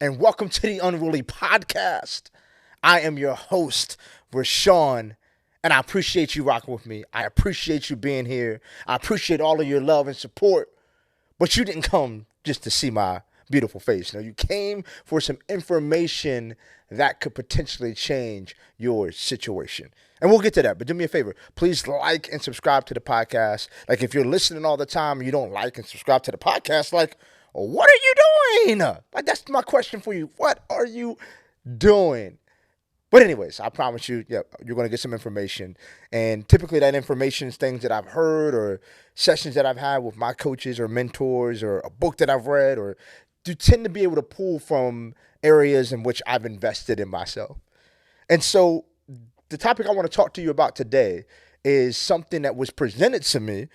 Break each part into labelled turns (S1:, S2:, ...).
S1: and welcome to the Unruly Podcast. I am your host, Rashawn, and I appreciate you rocking with me. I appreciate you being here. I appreciate all of your love and support, but you didn't come just to see my beautiful face. No, you came for some information that could potentially change your situation. And we'll get to that, but do me a favor. Please like and subscribe to the podcast. Like, if you're listening all the time and you don't like and subscribe to the podcast, like, what are you doing? Like, that's my question for you. What are you doing? But anyways, I promise you, yeah, you're going to get some information. And typically that information is things that I've heard or sessions that I've had with my coaches or mentors or a book that I've read, or do tend to be able to pull from areas in which I've invested in myself. And so the topic I want to talk to you about today is something that was presented to me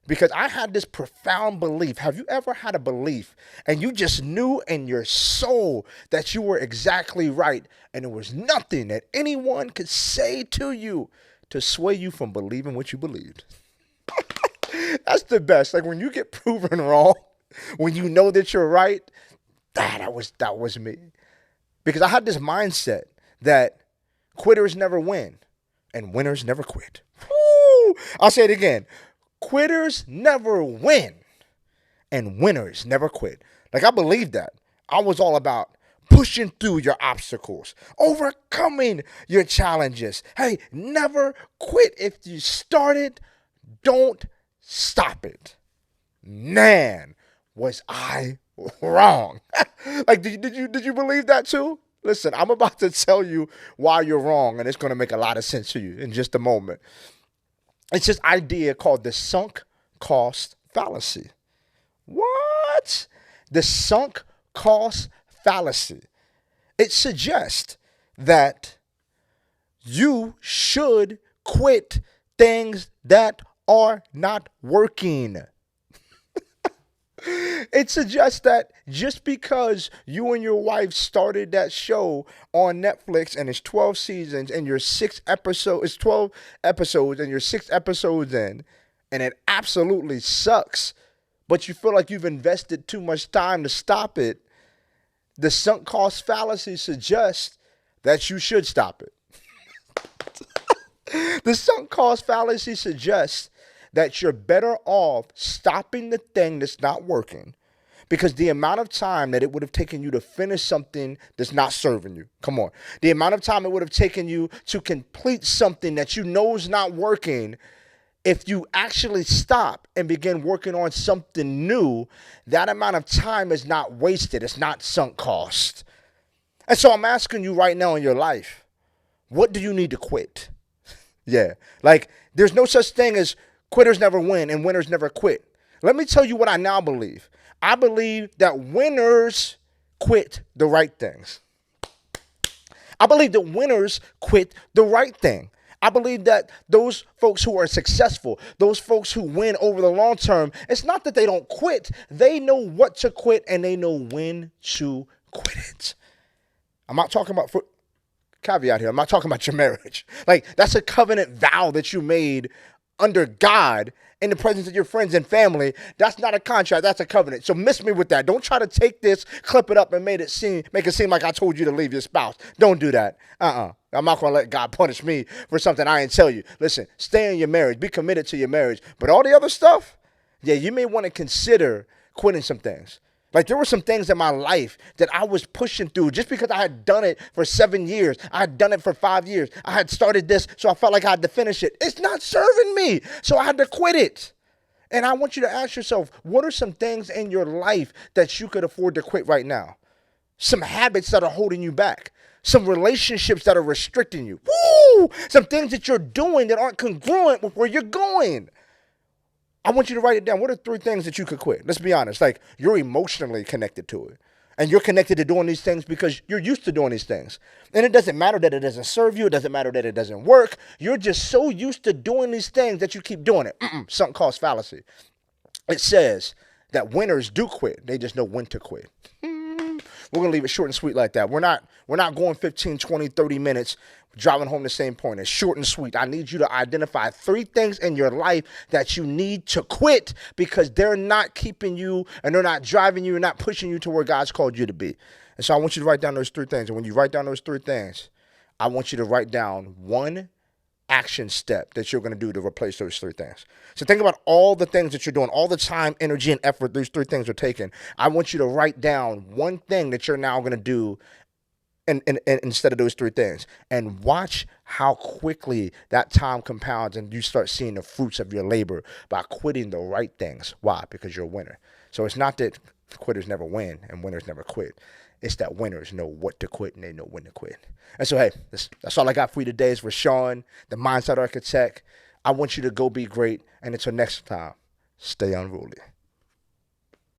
S1: because I had this profound belief. Have you ever had a belief and you just knew in your soul that you were exactly right, and there was nothing that anyone could say to you to sway you from believing what you believed? That's the best. Like, when you get proven wrong, when you know that you're right, that was me. Because I had this mindset that quitters never win and winners never quit. Woo! I'll say it again. Quitters never win and winners never quit. Like, I believe that. I was all about pushing through your obstacles, overcoming your challenges. Hey, never quit. If you started, don't stop it. Man, was I wrong. Like, did you believe that too? Listen, I'm about to tell you why you're wrong, and it's going to make a lot of sense to you in just a moment. It's this idea called the sunk cost fallacy. What? The sunk cost fallacy. It suggests that you should quit things that are not working. It suggests that just because you and your wife started that show on Netflix and it's 12 seasons and your it's 12 episodes and you're 6 episodes in, and it absolutely sucks, but you feel like you've invested too much time to stop it, the sunk cost fallacy suggests that you should stop it. The sunk cost fallacy suggests that you're better off stopping the thing that's not working, because the amount of time that it would have taken you to finish something that's not serving you, come on, the amount of time it would have taken you to complete something that you know is not working, if you actually stop and begin working on something new, that amount of time is not wasted. It's not sunk cost. And so I'm asking you right now in your life, what do you need to quit? Yeah, like, there's no such thing as quitters never win and winners never quit. Let me tell you what I now believe. I believe that winners quit the right things. I believe that winners quit the right thing. I believe that those folks who are successful, those folks who win over the long term, it's not that they don't quit. They know what to quit and they know when to quit it. I'm not talking about, caveat here, I'm not talking about your marriage. Like, that's a covenant vow that you made under God in the presence of your friends and family. That's not a contract, that's a covenant. So miss me with that. Don't try to take this, clip it up, and make it seem like I told you to leave your spouse. Don't do that. I'm not going to let God punish me for something I didn't tell you. Listen, stay in your marriage, be committed to your marriage. But all the other stuff, yeah, you may want to consider quitting some things. Like, there were some things in my life that I was pushing through just because I had done it for 7 years. I had done it for 5 years. I had started this, so I felt like I had to finish it. It's not serving me, so I had to quit it. And I want you to ask yourself, what are some things in your life that you could afford to quit right now? Some habits that are holding you back. Some relationships that are restricting you. Woo! Some things that you're doing that aren't congruent with where you're going. I want you to write it down. What are 3 things that you could quit? Let's be honest. Like, you're emotionally connected to it. And you're connected to doing these things because you're used to doing these things. And it doesn't matter that it doesn't serve you. It doesn't matter that it doesn't work. You're just so used to doing these things that you keep doing it. Sunk cost fallacy. It says that winners do quit. They just know when to quit. We're going to leave it short and sweet like that. We're not going 15, 20, 30 minutes driving home the same point. It's short and sweet. I need you to identify 3 things in your life that you need to quit because they're not keeping you and they're not driving you and not pushing you to where God's called you to be. And so I want you to write down those three things. And when you write down those three things, I want you to write down one action step that you're going to do to replace those three things. So think about all the things that you're doing, all the time, energy, and effort those three things are taking. I want you to write down one thing that you're now going to do and instead of those three things, and watch how quickly that time compounds and you start seeing the fruits of your labor by quitting the right things. Why? Because you're a winner. So it's not that quitters never win and winners never quit. It's that winners know what to quit and they know when to quit. And so, hey, that's all I got for you today. Is Rashawn, the Mindset Architect. I want you to go be great. And until next time, stay unruly.